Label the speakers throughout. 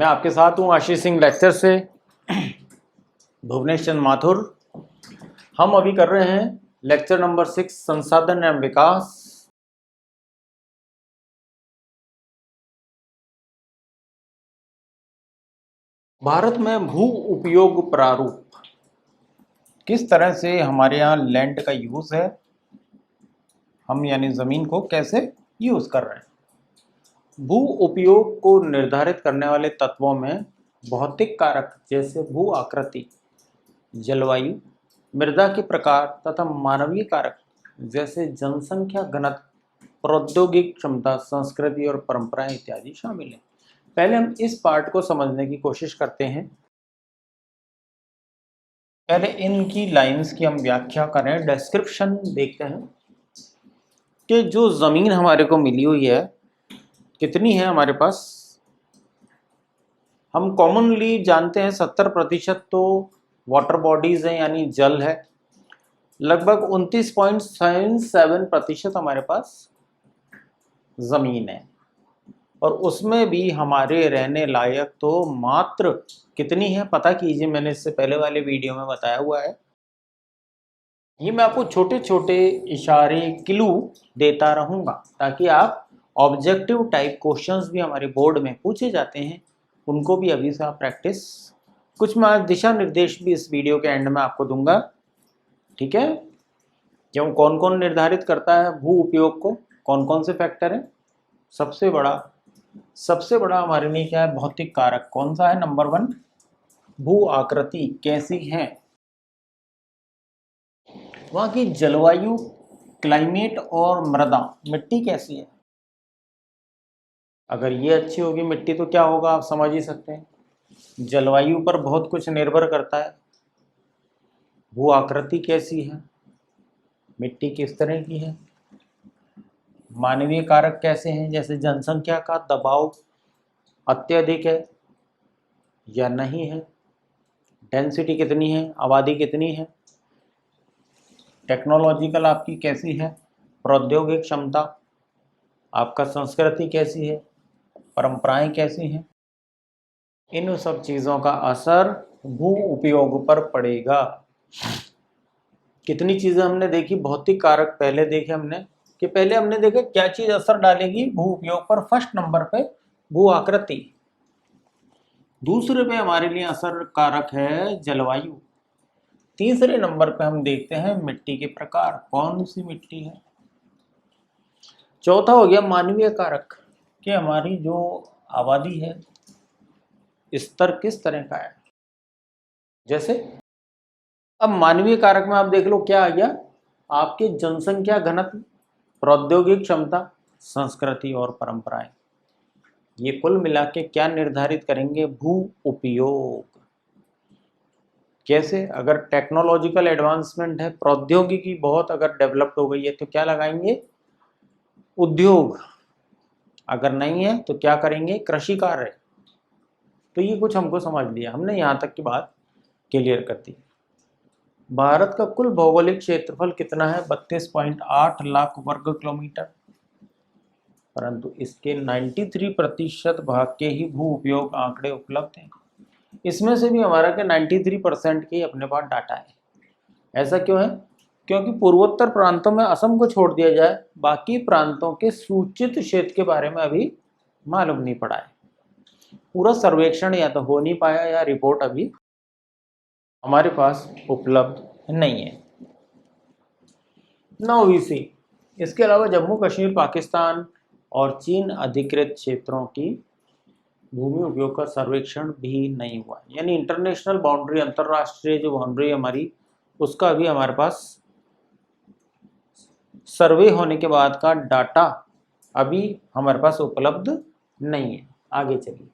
Speaker 1: मैं आपके साथ हूँ आशीष सिंह लेक्चर से, भुवनेश चंद्र माथुर। हम अभी कर रहे हैं लेक्चर नंबर 6, संसाधन एवं विकास। भारत में भू उपयोग प्रारूप, किस तरह से हमारे यहाँ लैंड का यूज है, हम यानी जमीन को कैसे यूज कर रहे हैं। भू उपयोग को निर्धारित करने वाले तत्वों में भौतिक कारक जैसे भू आकृति, जलवायु, मृदा के प्रकार तथा मानवीय कारक जैसे जनसंख्या घनत्व, प्रौद्योगिक क्षमता, संस्कृति और परंपराएं इत्यादि शामिल हैं। पहले हम इस पार्ट को समझने की कोशिश करते हैं। पहले इनकी लाइंस की हम व्याख्या करें, डिस्क्रिप्शन देखते हैं कि जो जमीन हमारे को मिली हुई है कितनी है हमारे पास। हम कॉमनली जानते हैं 70% तो वाटर बॉडीज हैं यानी जल है, लगभग 29.77% हमारे पास जमीन है, और उसमें भी हमारे रहने लायक तो मात्र कितनी है पता कीजिए। मैंने इससे पहले वाले वीडियो में बताया हुआ है। ये मैं आपको छोटे छोटे इशारे क्लू देता रहूंगा ताकि आप ऑब्जेक्टिव टाइप क्वेश्चंस भी हमारे बोर्ड में पूछे जाते हैं उनको भी अभी से आप प्रैक्टिस। कुछ मैं दिशा निर्देश भी इस वीडियो के एंड में आपको दूंगा, ठीक है। क्यों, कौन कौन निर्धारित करता है भू उपयोग को, कौन कौन से फैक्टर हैं। सबसे बड़ा हमारे लिए क्या है, भौतिक कारक। कौन सा है? नंबर 1, भू आकृति कैसी है, वहाँ की जलवायु, क्लाइमेट और मृदा, मिट्टी कैसी है। अगर ये अच्छी होगी मिट्टी तो क्या होगा आप समझ ही सकते हैं। जलवायु पर बहुत कुछ निर्भर करता है। भू आकृति कैसी है, मिट्टी किस तरह की है, मानवीय कारक कैसे हैं, जैसे जनसंख्या का दबाव अत्यधिक है या नहीं है, डेंसिटी कितनी है, आबादी कितनी है, टेक्नोलॉजिकल आपकी कैसी है, प्रौद्योगिक क्षमता, आपका संस्कृति कैसी है, परंपराएं कैसी हैं। इन सब चीज़ों का असर भू उपयोग पर पड़ेगा। कितनी चीज़ें हमने देखी, भौतिक कारक पहले देखे हमने कि पहले हमने देखा क्या चीज़ असर डालेगी भू उपयोग पर। फर्स्ट नंबर पे भू आकृति, दूसरे पे हमारे लिए असर कारक है जलवायु, तीसरे नंबर पे हम देखते हैं मिट्टी के प्रकार, कौन सी मिट्टी है, चौथा हो गया मानवीय कारक कि हमारी जो आबादी है स्तर किस तरह का है। जैसे अब मानवीय कारक में आप देख लो क्या आ गया, आपके जनसंख्या घनत्व, प्रौद्योगिक क्षमता, संस्कृति और परंपराएं। ये कुल मिला के क्या निर्धारित करेंगे, भू उपयोग। कैसे? अगर टेक्नोलॉजिकल एडवांसमेंट है, प्रौद्योगिकी बहुत अगर डेवलप्ड हो गई है तो क्या लगाएंगे, उद्योग। अगर नहीं है तो क्या करेंगे, कृषि कार्य। तो ये कुछ हमको समझ लिया हमने, यहाँ तक की बात क्लियर कर दी। भारत का कुल भौगोलिक क्षेत्रफल कितना है, 32.8 लाख वर्ग किलोमीटर, परंतु इसके 93% भाग के ही भू उपयोग आंकड़े उपलब्ध हैं। इसमें से भी हमारा के 93% के अपने पास डाटा है। ऐसा क्यों है? क्योंकि पूर्वोत्तर प्रांतों में असम को छोड़ दिया जाए, बाकी प्रांतों के सूचित क्षेत्र के बारे में अभी मालूम नहीं पड़ा है। पूरा सर्वेक्षण या तो हो नहीं पाया या रिपोर्ट अभी हमारे पास उपलब्ध नहीं है। 9 इसके अलावा जम्मू कश्मीर, पाकिस्तान और चीन अधिकृत क्षेत्रों की भूमि उपयोग का सर्वेक्षण भी नहीं हुआ, यानी इंटरनेशनल बाउंड्री, अंतरराष्ट्रीय जो बाउंड्री हमारी, उसका भी हमारे पास सर्वे होने के बाद का डाटा अभी हमारे पास उपलब्ध नहीं है। आगे चलिए,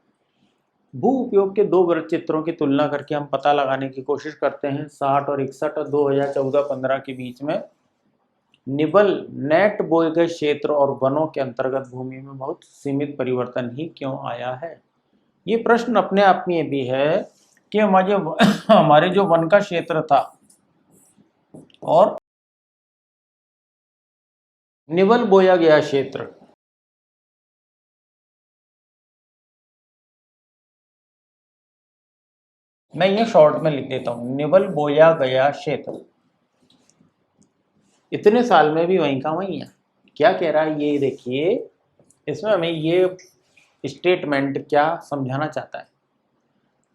Speaker 1: भू उपयोग के दो वृत्त चित्रों की तुलना करके हम पता लगाने की कोशिश करते हैं। 60 और 61 और 2014-15 के बीच में निबल नेट बोए गए क्षेत्र और वनों के अंतर्गत भूमि में बहुत सीमित परिवर्तन ही क्यों आया है। ये प्रश्न अपने आप में भी है कि हमारे जो वन का क्षेत्र था और निबल बोया गया क्षेत्र, मैं ये शॉर्ट में लिख देता हूं, निवल बोया गया क्षेत्र इतने साल में भी वहीं का वहीं है। क्या कह रहा है ये देखिए, इसमें हमें ये स्टेटमेंट क्या समझाना चाहता है,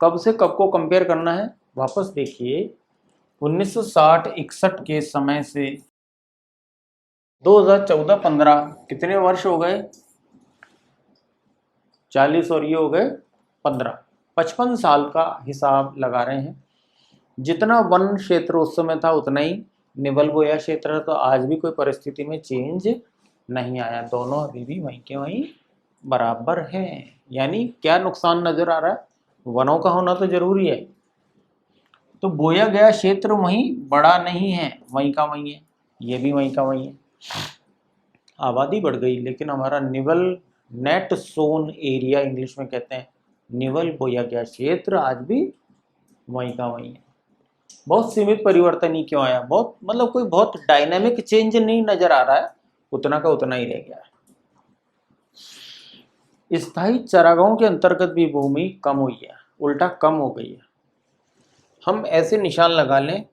Speaker 1: कब से कब को कंपेयर करना है। वापस देखिए 1960-61 के समय से 2014-15 कितने वर्ष हो गए, 40 और ये हो गए 15, 55 साल का हिसाब लगा रहे हैं। जितना वन क्षेत्र उस समय था उतना ही निवल बोया क्षेत्र है, तो आज भी कोई परिस्थिति में चेंज नहीं आया, दोनों अभी भी वहीं के वहीं बराबर हैं। यानी क्या नुकसान नजर आ रहा है, वनों का होना तो जरूरी है, तो बोया गया क्षेत्र वहीं बड़ा नहीं है, वहीं का वहीं है, ये भी वहीं का वहीं है। आबादी बढ़ गई लेकिन हमारा निवल नेट सोन एरिया इंग्लिश में कहते हैं, निवल बोया गया क्षेत्र आज भी वहीं का वहीं है। बहुत सीमित परिवर्तन ही क्यों आया, बहुत मतलब कोई बहुत डायनामिक चेंज नहीं नजर आ रहा है, उतना का उतना ही रह गया है। स्थायी चारागाहों के अंतर्गत भी भूमि कम हुई है, उल्टा कम हो गई है। हम ऐसे निशान लगा लें,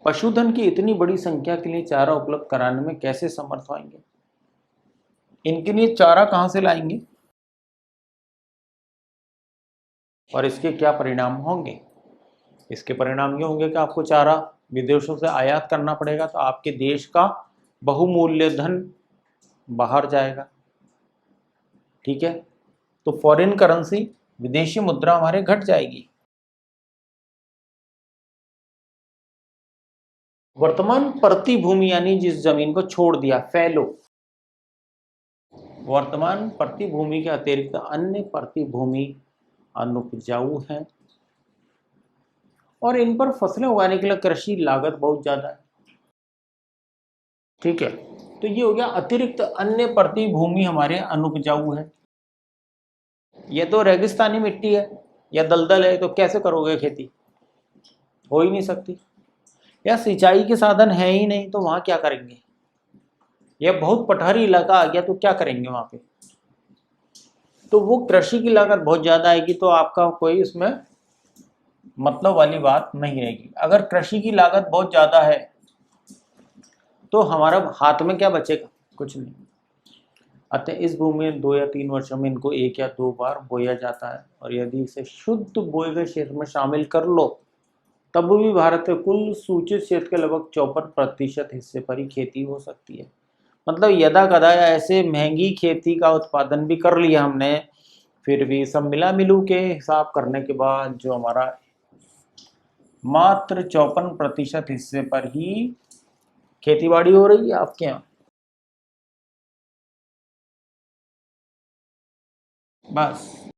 Speaker 1: पशुधन की इतनी बड़ी संख्या के लिए चारा उपलब्ध कराने में कैसे समर्थ होंगे, इनके लिए चारा कहां से लाएंगे और इसके क्या परिणाम होंगे। इसके परिणाम ये होंगे कि आपको चारा विदेशों से आयात करना पड़ेगा, तो आपके देश का बहुमूल्य धन बाहर जाएगा, ठीक है, तो फॉरेन करेंसी विदेशी मुद्रा हमारे घट जाएगी। वर्तमान प्रति भूमि यानी जिस जमीन को छोड़ दिया, फैलो, वर्तमान प्रति भूमि के अतिरिक्त अन्य प्रति भूमि अनुपजाऊ है और इन पर फसलें उगाने के लिए कृषि लागत बहुत ज्यादा है, ठीक है। तो ये हो गया अतिरिक्त अन्य प्रति भूमि हमारे अनुपजाऊ है। ये तो रेगिस्तानी मिट्टी है या दलदल है, तो कैसे करोगे खेती, हो ही नहीं सकती। या सिंचाई के साधन है ही नहीं, तो वहां क्या करेंगे। यह बहुत पठारी इलाका आ गया, तो क्या करेंगे वहां पे, तो वो कृषि की लागत बहुत ज्यादा आएगी, तो आपका कोई इसमें मतलब वाली बात नहीं रहेगी। अगर कृषि की लागत बहुत ज्यादा है तो हमारा हाथ में क्या बचेगा, कुछ नहीं। अतः इस भूमि में 2 या 3 वर्षों में इनको 1 या 2 बार बोया जाता है, और यदि इसे शुद्ध बोए गए क्षेत्र में शामिल कर लो तब भी भारत के कुल सूचित क्षेत्र के लगभग 54% हिस्से पर ही खेती हो सकती है। मतलब यदा कदा ऐसे महंगी खेती का उत्पादन भी कर लिया हमने, फिर भी सब मिला मिलू के हिसाब करने के बाद जो हमारा मात्र 54% हिस्से पर ही खेतीबाड़ी हो रही है आपके यहाँ। बस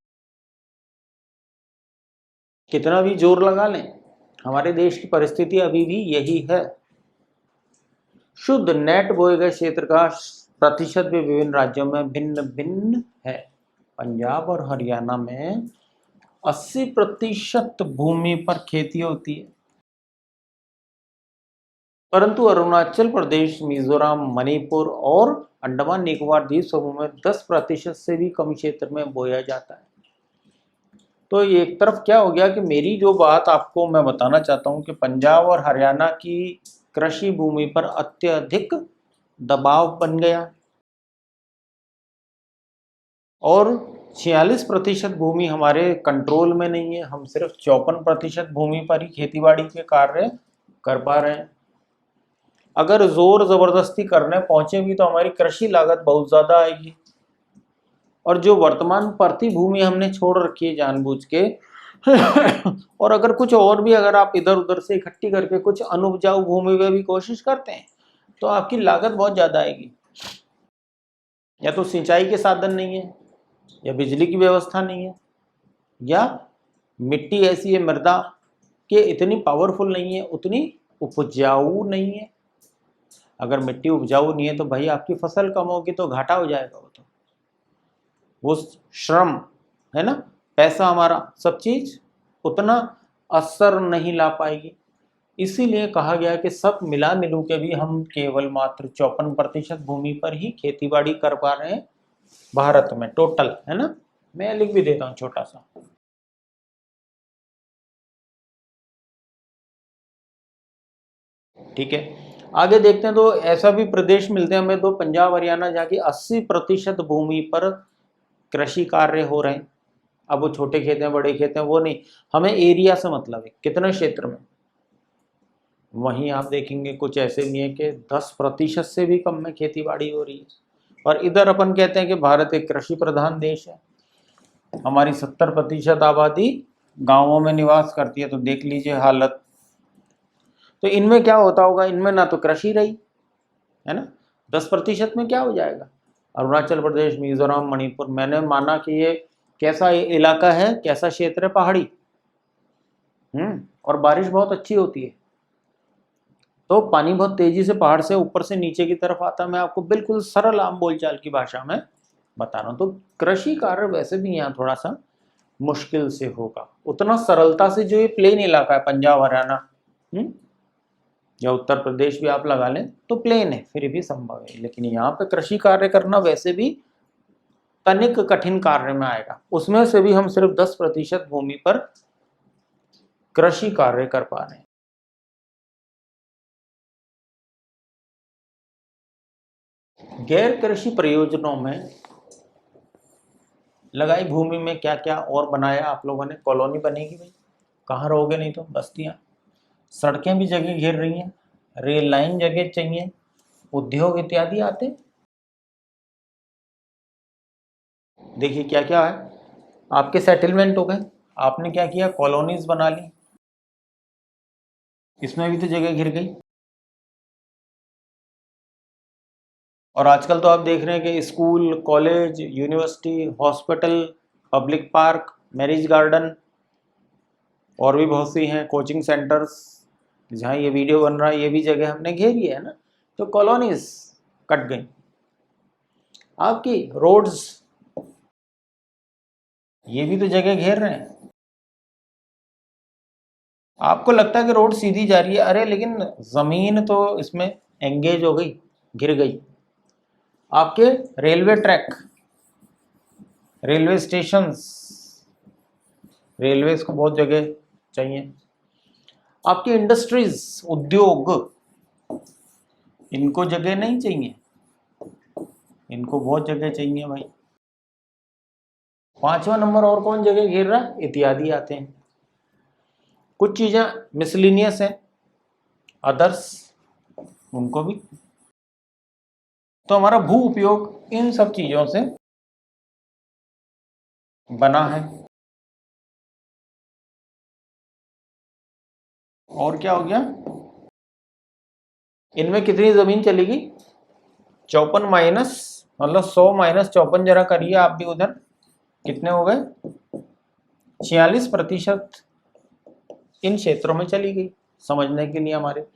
Speaker 1: कितना भी जोर लगा लें, हमारे देश की परिस्थिति अभी भी यही है। शुद्ध नेट बोए गए क्षेत्र का प्रतिशत भी विभिन्न राज्यों में भिन्न भिन्न है। पंजाब और हरियाणा में 80% भूमि पर खेती होती है, परंतु अरुणाचल प्रदेश, मिजोरम, मणिपुर और अंडमान निकोबार द्वीप समूह में 10% से भी कम क्षेत्र में बोया जाता है। तो एक तरफ क्या हो गया कि मेरी जो बात आपको मैं बताना चाहता हूं कि पंजाब और हरियाणा की कृषि भूमि पर अत्यधिक दबाव बन गया और 46% भूमि हमारे कंट्रोल में नहीं है, हम सिर्फ 54% भूमि पर ही खेतीबाड़ी के कार्य कर पा रहे हैं। अगर जोर जबरदस्ती करने पहुंचे भी तो हमारी कृषि लागत बहुत ज्यादा आएगी, और जो वर्तमान प्रति भूमि हमने छोड़ रखी है जानबूझ के और अगर कुछ और भी अगर आप इधर उधर से इकट्ठी करके कुछ अनुपजाऊ भूमि में भी कोशिश करते हैं तो आपकी लागत बहुत ज्यादा आएगी। या तो सिंचाई के साधन नहीं है, या बिजली की व्यवस्था नहीं है, या मिट्टी ऐसी है मृदा कि इतनी पावरफुल नहीं है, उतनी उपजाऊ नहीं है। अगर मिट्टी उपजाऊ नहीं है तो भाई आपकी फसल कम होगी तो घाटा हो जाएगा, वो श्रम है ना, पैसा हमारा, सब चीज उतना असर नहीं ला पाएगी। इसीलिए कहा गया कि सब मिला मिलू के भी हम केवल मात्र 54% भूमि पर ही खेतीबाड़ी कर पा रहे हैं भारत में टोटल, है ना। मैं लिख भी देता हूँ छोटा सा। ठीक है, आगे देखते हैं। तो ऐसा भी प्रदेश मिलते हैं हमें, तो पंजाब हरियाणा जहाँ की 80% भूमि पर कृषि कार्य हो रहे हैं। अब वो छोटे खेत हैं बड़े खेत हैं वो नहीं, हमें एरिया से मतलब है कितने क्षेत्र में। वहीं आप देखेंगे कुछ ऐसे भी है कि 10% से भी कम में खेती बाड़ी हो रही है। और इधर अपन कहते हैं कि भारत एक कृषि प्रधान देश है, हमारी 70% आबादी गांवों में निवास करती है। तो देख लीजिए हालत। तो इनमें क्या होता होगा, इनमें ना तो कृषि रही है ना, 10% में क्या हो जाएगा। अरुणाचल प्रदेश, मिजोरम, मणिपुर, मैंने माना कि ये कैसा इलाका है, कैसा क्षेत्र है, पहाड़ी। और बारिश बहुत अच्छी होती है, तो पानी बहुत तेजी से पहाड़ से ऊपर से नीचे की तरफ आता है। मैं आपको बिल्कुल सरल आम बोलचाल की भाषा में बता रहा हूँ। तो कृषि कार्य वैसे भी यहाँ थोड़ा सा मुश्किल से होगा, उतना सरलता से जो ये प्लेन इलाका है पंजाब हरियाणा या उत्तर प्रदेश भी आप लगा लें तो प्लेन है, फिर भी संभव है। लेकिन यहाँ पे कृषि कार्य करना वैसे भी तनिक कठिन कार्य में आएगा। उसमें से भी हम सिर्फ 10% भूमि पर कृषि कार्य कर पा रहे हैं। गैर कृषि प्रयोजनों में लगाई भूमि में क्या क्या और बनाया आप लोगों ने। कॉलोनी बनेगी भाई, कहाँ रहोगे, नहीं तो बस्तियां। सड़कें भी जगह घेर रही हैं, रेल लाइन जगह चाहिए, उद्योग इत्यादि आते। देखिए क्या क्या है, आपके सेटलमेंट हो गए, आपने क्या किया, कॉलोनीज बना ली, इसमें भी तो जगह घिर गई। और आजकल तो आप देख रहे हैं कि school, college, university, hospital, public park, marriage garden और भी बहुत सी हैं, कोचिंग सेंटर्स, जहाँ ये वीडियो बन रहा है ये भी जगह हमने घेरी है ना। तो कॉलोनीज कट गई, आपकी रोड्स ये भी तो जगह घेर रहे हैं। आपको लगता है कि रोड सीधी जा रही है, अरे लेकिन जमीन तो इसमें एंगेज हो गई, गिर गई। आपके railway track, railway stations, railways को बहुत जगह चाहिए। आपकी इंडस्ट्रीज, उद्योग, इनको जगह नहीं चाहिए, इनको बहुत जगह चाहिए भाई। 5वां नंबर और कौन जगह घेर रहा है, इत्यादि आते हैं। कुछ चीजें मिसलिनियस हैं, अदर्स, उनको भी। तो हमारा भू उपयोग इन सब चीजों से बना है। और क्या हो गया, इनमें कितनी जमीन चलेगी, 54 माइनस, मतलब 100 माइनस 54 जरा करिए आप भी उधर, कितने हो गए, 46% इन क्षेत्रों में चली गई। समझने के लिए हमारे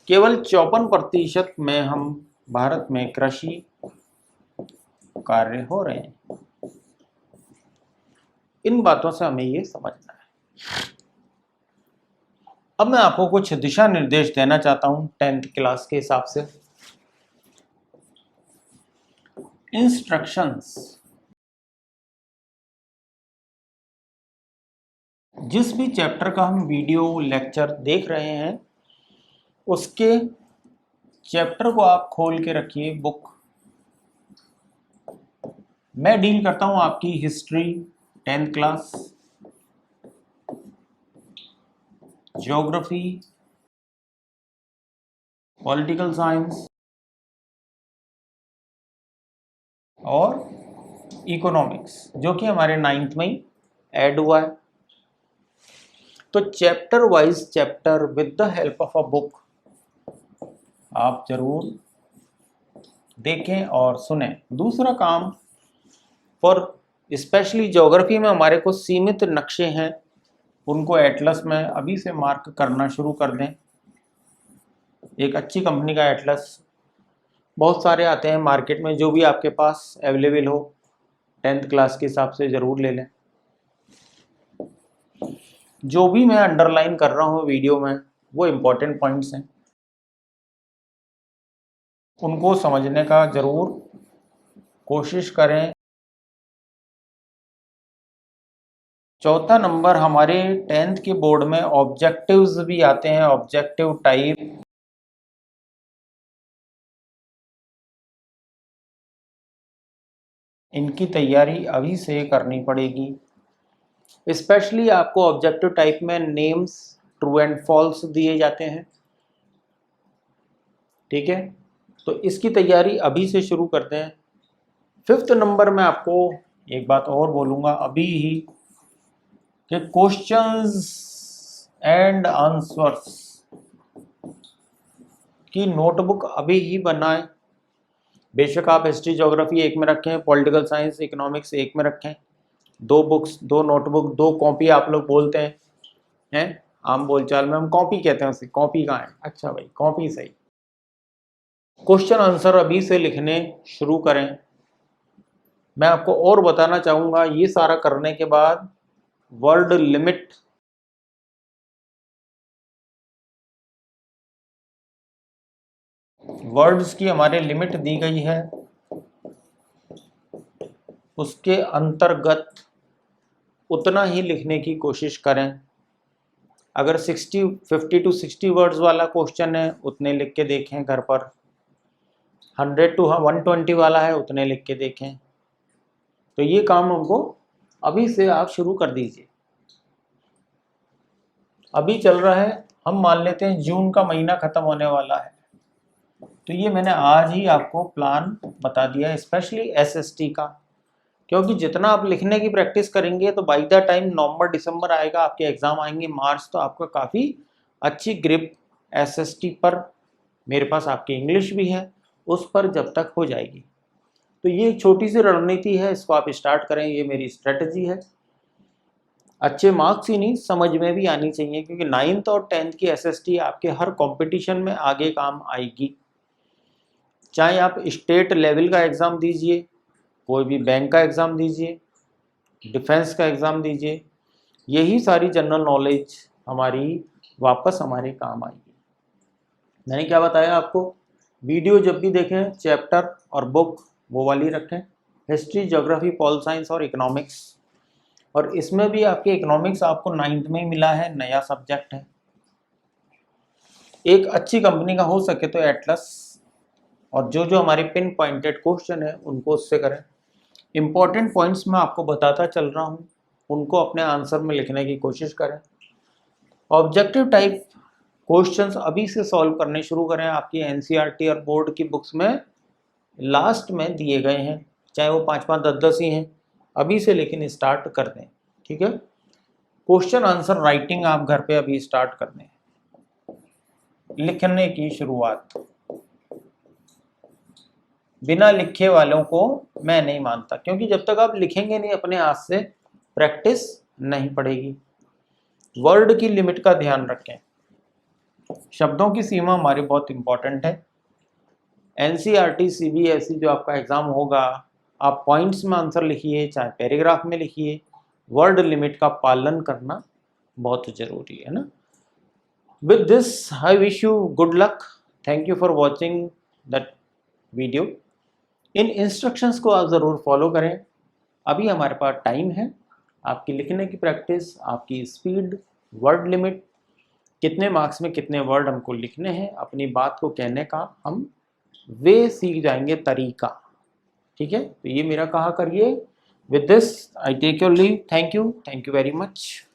Speaker 1: केवल 54% में हम भारत में कृषि कार्य हो रहे हैं। इन बातों से हमें ये समझना है। अब मैं आपको कुछ दिशा निर्देश देना चाहता हूं 10th क्लास के हिसाब से। इंस्ट्रक्शंस, जिस भी चैप्टर का हम वीडियो लेक्चर देख रहे हैं उसके चैप्टर को आप खोल के रखिए बुक। मैं डील करता हूं आपकी history 10th class, geography, political science और इकोनॉमिक्स, जो कि हमारे 9th में ही ऐड हुआ है। तो chapter wise chapter with the help of a book आप जरूर देखें और सुने। दूसरा काम, फॉर स्पेशली ज्योग्राफी में हमारे को सीमित नक्शे हैं, उनको एटलस में अभी से मार्क करना शुरू कर दें। एक अच्छी कंपनी का एटलस, बहुत सारे आते हैं मार्केट में, जो भी आपके पास अवेलेबल हो 10th क्लास के हिसाब से ज़रूर ले लें। जो भी मैं अंडरलाइन कर रहा हूँ वीडियो में वो इम्पोर्टेंट पॉइंट्स हैं, उनको समझने का ज़रूर कोशिश करें। चौथा नंबर, हमारे 10th के बोर्ड में ऑब्जेक्टिव्स भी आते हैं, ऑब्जेक्टिव टाइप। इनकी तैयारी अभी से करनी पड़ेगी। स्पेशली आपको ऑब्जेक्टिव टाइप में नेम्स ट्रू एंड फॉल्स दिए जाते हैं, ठीक है, तो इसकी तैयारी अभी से शुरू करते हैं। 5th नंबर में आपको एक बात और बोलूँगा अभी ही कि क्वेश्चंस एंड आंसर्स की नोटबुक अभी ही बनाएं। बेशक आप हिस्ट्री ज्योग्राफी एक में रखें, पॉलिटिकल साइंस इकोनॉमिक्स एक में रखें, 2 बुक्स 2 नोटबुक 2 कॉपी आप लोग बोलते हैं आम बोलचाल में हम कॉपी कहते हैं उसे, कॉपी कहाँ है, अच्छा भाई कॉपी सही। क्वेश्चन आंसर अभी से लिखने शुरू करें। मैं आपको और बताना चाहूँगा, ये सारा करने के बाद वर्ड लिमिट वर्ड्स की हमारे लिमिट दी गई है, उसके अंतर्गत उतना ही लिखने की कोशिश करें। अगर 50 to 60 वर्ड्स वाला क्वेश्चन है उतने लिख के देखें घर पर, 100 to 120 वाला है उतने लिख के देखें। तो ये काम हमको अभी से आप शुरू कर दीजिए। अभी चल रहा है, हम मान लेते हैं जून का महीना ख़त्म होने वाला है, तो ये मैंने आज ही आपको प्लान बता दिया है, स्पेशली एसएसटी का, क्योंकि जितना आप लिखने की प्रैक्टिस करेंगे तो बाय द टाइम नवंबर दिसंबर आएगा, आपके एग्ज़ाम आएंगे मार्च, तो आपका काफ़ी अच्छी ग्रिप एसएसटी पर, मेरे पास आपकी इंग्लिश भी है, उस पर जब तक हो जाएगी। तो ये एक छोटी सी रणनीति है, इसको आप स्टार्ट करें, ये मेरी स्ट्रेटजी है। अच्छे मार्क्स ही नहीं, समझ में भी आनी चाहिए, क्योंकि 9th और 10th की एसएसटी आपके हर कंपटीशन में आगे काम आएगी। चाहे आप स्टेट लेवल का एग्ज़ाम दीजिए, कोई भी बैंक का एग्ज़ाम दीजिए, डिफेंस का एग्ज़ाम दीजिए, यही सारी जनरल नॉलेज हमारी वापस हमारे काम आएगी। मैंने क्या बताया आपको, वीडियो जब भी देखें चैप्टर और बुक वो वाली रखें, हिस्ट्री ज्योग्राफी पॉल साइंस और इकोनॉमिक्स, और इसमें भी आपके इकोनॉमिक्स आपको 9th में ही मिला है, नया सब्जेक्ट है। एक अच्छी कंपनी का हो सके तो एटलस, और जो जो हमारे पिन पॉइंटेड क्वेश्चन है उनको उससे करें। इम्पॉर्टेंट पॉइंट्स मैं आपको बताता चल रहा हूँ, उनको अपने आंसर में लिखने की कोशिश करें। ऑब्जेक्टिव टाइप क्वेश्चंस अभी से सॉल्व करने शुरू करें, आपकी एनसीईआरटी और बोर्ड की बुक्स में लास्ट में दिए गए हैं, चाहे वो 5-5 10-10 ही हैं, अभी से लेकिन स्टार्ट कर दें, ठीक है। क्वेश्चन आंसर राइटिंग आप घर पे अभी स्टार्ट कर दें, लिखने की शुरुआत। बिना लिखे वालों को मैं नहीं मानता, क्योंकि जब तक आप लिखेंगे नहीं अपने हाथ से, प्रैक्टिस नहीं पड़ेगी। वर्ड की लिमिट का ध्यान रखें, शब्दों की सीमा हमारी बहुत इंपॉर्टेंट है। एनसीईआरटी सीबीएसई जो आपका एग्जाम होगा, आप पॉइंट्स में आंसर लिखिए चाहे पैराग्राफ में लिखिए, वर्ड लिमिट का पालन करना बहुत जरूरी है ना। With this I wish you good luck, thank you for watching that video. In instructions को आप ज़रूर फॉलो करें। अभी हमारे पास टाइम है, आपकी लिखने की प्रैक्टिस, आपकी स्पीड, वर्ड लिमिट, कितने मार्क्स में कितने वर्ड हमको लिखने हैं, अपनी बात को कहने का हम वे सीख जाएंगे, तरीका, ठीक है। तो ये मेरा कहा करिए। With this I take your leave, thank you very much.